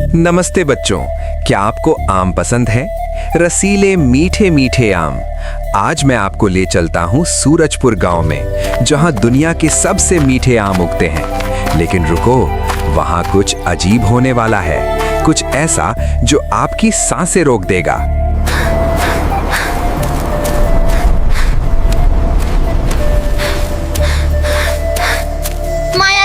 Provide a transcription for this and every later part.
नमस्ते बच्चों, क्या आपको आम पसंद है? रसीले मीठे मीठे आम। आज मैं आपको ले चलता हूँ सूरजपुर गांव में, जहाँ दुनिया के सबसे मीठे आम उगते हैं। लेकिन रुको, वहाँ कुछ अजीब होने वाला है, कुछ ऐसा जो आपकी सांसें रोक देगा।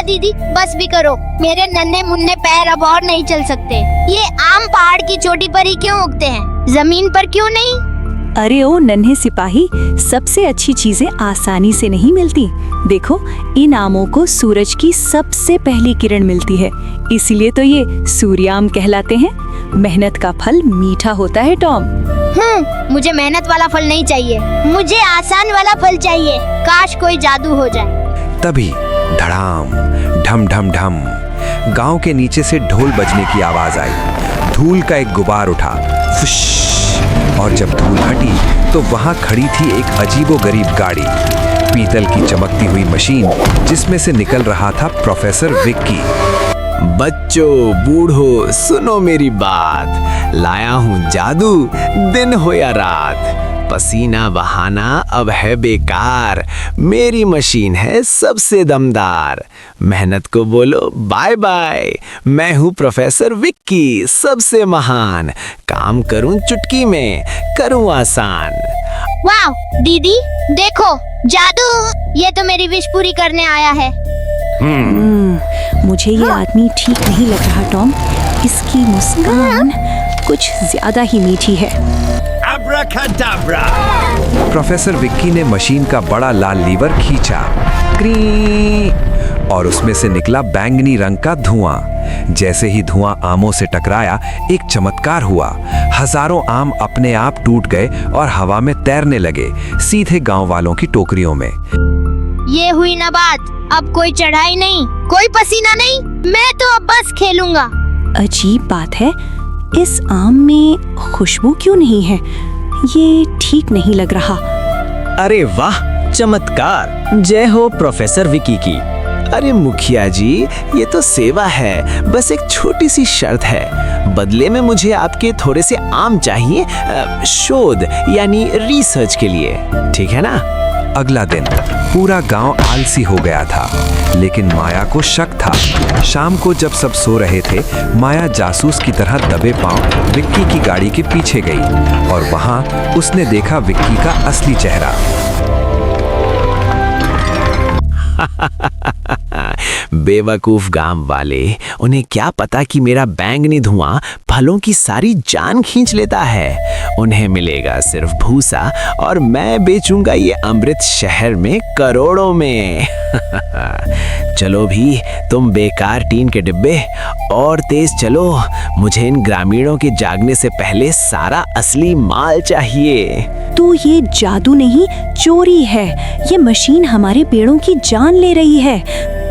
दीदी बस भी करो, मेरे नन्हे मुन्ने पैर अब और नहीं चल सकते। ये आम पहाड़ की चोटी पर ही क्यों उगते हैं, जमीन पर क्यों नहीं? अरे ओ नन्हे सिपाही, सबसे अच्छी चीजें आसानी से नहीं मिलती। देखो, इन आमों को सूरज की सबसे पहली किरण मिलती है, इसलिए तो ये सूर्याम कहलाते हैं। मेहनत का फल मीठा होता है टॉम। मुझे मेहनत वाला फल नहीं चाहिए, मुझे आसान वाला फल चाहिए। काश कोई जादू हो जाए। तभी धड़ाम, ढम ढम ढम, गांव के नीचे से ढोल बजने की आवाज आई। धूल का एक गुबार उठा, फुश, और जब धूल हटी तो वहां खड़ी थी एक अजीबोगरीब गाड़ी, पीतल की चमकती हुई मशीन, जिसमें से निकल रहा था प्रोफेसर विक्की। बच्चों, बूढ़ो, सुनो मेरी बात। लाया हूँ जादू, दिन हो या रात। पसीना बहाना अब है बेकार, मेरी मशीन है सबसे दमदार। मेहनत को बोलो बाय बाय, मैं हूँ प्रोफेसर विक्की, सबसे महान। काम करूँ चुटकी में, करूँ आसान। वाह दीदी, देखो जादू, ये तो मेरी विश पूरी करने आया है। मुझे ये आदमी ठीक नहीं लग रहा टॉम। इसकी मुस्कान कुछ ज्यादा ही मीठी है। अब्राकडाब्रा। प्रोफेसर विक्की ने मशीन का बड़ा लाल लीवर खींचा, क्री, और उसमें से निकला बैंगनी रंग का धुआं। जैसे ही धुआं आमों से टकराया, एक चमत्कार हुआ। हजारों आम अपने आप टूट गए और हवा में तैरने लगे, सीधे गांव वालों की टोकरियों में। ये हुई ना बात, अब कोई चढ़ाई नहीं, कोई पसीना नहीं, मैं तो अब बस खेलूंगा। अजीब बात है, इस आम में खुशबू क्यों नहीं है? ये ठीक नहीं लग रहा। अरे वाह, चमत्कार! जय हो प्रोफेसर विक्की की। अरे मुखिया जी, ये तो सेवा है, बस एक छोटी सी शर्त है। बदले में मुझे आपके थोड़े से आम चाहिए, शोध यानी रिसर्च के लिए, ठीक है ना? अगला दिन पूरा गांव आलसी हो गया था, लेकिन माया को शक था। शाम को जब सब सो रहे थे, माया जासूस की तरह दबे पांव विक्की की गाड़ी के पीछे गई, और वहां उसने देखा विक्की का असली चेहरा। बेवकूफ गांव वाले, उन्हें क्या पता कि मेरा बैंगनी धुआं फलों की सारी जान खींच लेता है। उन्हें मिलेगा सिर्फ भूसा, और मैं बेचूंगा ये अमृत शहर में करोड़ों में। चलो भी तुम बेकार टीन के डिब्बे, और तेज चलो, मुझे इन ग्रामीणों के जागने से पहले सारा असली माल चाहिए। तो ये जादू नहीं, चोरी है। ये मशीन हमारे पेड़ों की जान ले रही है।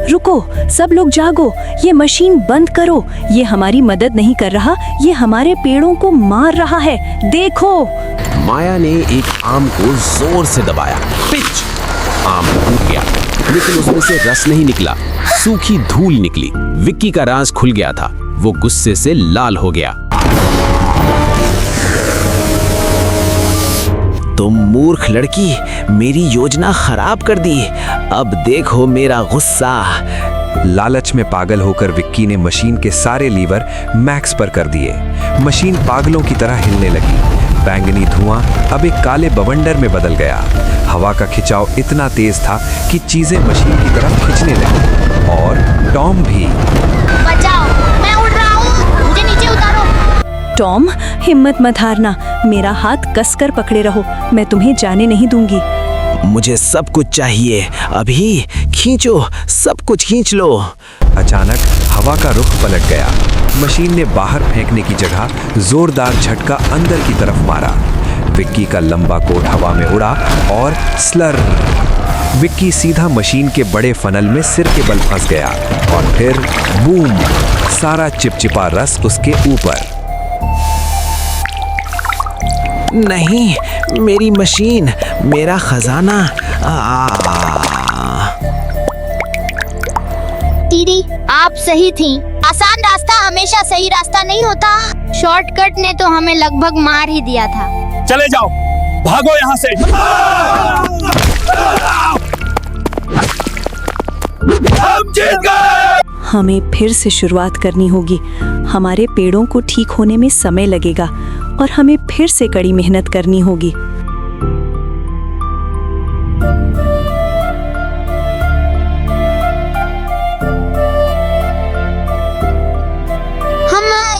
रुको, सब लोग जागो, ये मशीन बंद करो। ये हमारी मदद नहीं कर रहा, ये हमारे पेड़ों को मार रहा है। देखो। माया ने एक आम को जोर से दबाया, पिच! आम टूट गया, लेकिन उसमें से रस नहीं निकला, सूखी धूल निकली। विक्की का राज खुल गया था, वो गुस्से से लाल हो गया। तुम मूर्ख लड़की, मेरी योजना खराब कर दी, अब देखो मेरा गुस्सा। लालच में पागल होकर विक्की ने मशीन के सारे लीवर मैक्स पर कर दिए। मशीन पागलों की तरह हिलने लगी। बैंगनी धुआं अब एक काले बवंडर में बदल गया। हवा का खिंचाव इतना तेज था कि चीजें मशीन की तरफ खिंचने लगी, और टॉम भी। बचाओ, मैं उड़ रहा हूँ, मुझे नीचे उतारो। टॉम, हिम्मत मत हारना, मेरा हाथ कसकर पकड़े रहो, मैं तुम्हें जाने नहीं दूंगी। मुझे सब कुछ चाहिए, अभी खींचो, सब कुछ खींच लो। अचानक हवा का रुख पलट गया। मशीन ने बाहर फेंकने की जगह जोरदार झटका अंदर की तरफ मारा। विक्की का लंबा कोट हवा में उड़ा, और स्लर, विक्की सीधा मशीन के बड़े फनल में सिर के बल फंस गया, और फिर बूम, सारा चिपचिपा रस उसके ऊपर। नहीं, मेरी मशीन, मेरा खजाना। दीदी, आप सही थी, आसान रास्ता रास्ता हमेशा सही रास्ता नहीं होता। शॉर्टकट ने तो हमें लगभग मार ही दिया था। चले जाओ, भागो यहाँ से। हम जीत गए। हमें फिर से शुरुआत करनी होगी। हमारे पेड़ों को ठीक होने में समय लगेगा और हमें फिर से कड़ी मेहनत करनी होगी।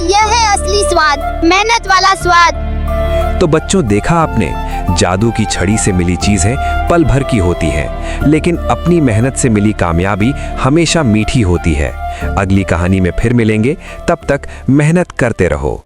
यह है असली स्वाद, मेहनत वाला स्वाद। तो बच्चों, देखा आपने, जादू की छड़ी से मिली चीजें पल भर की होती हैं, लेकिन अपनी मेहनत से मिली कामयाबी हमेशा मीठी होती है। अगली कहानी में फिर मिलेंगे, तब तक मेहनत करते रहो।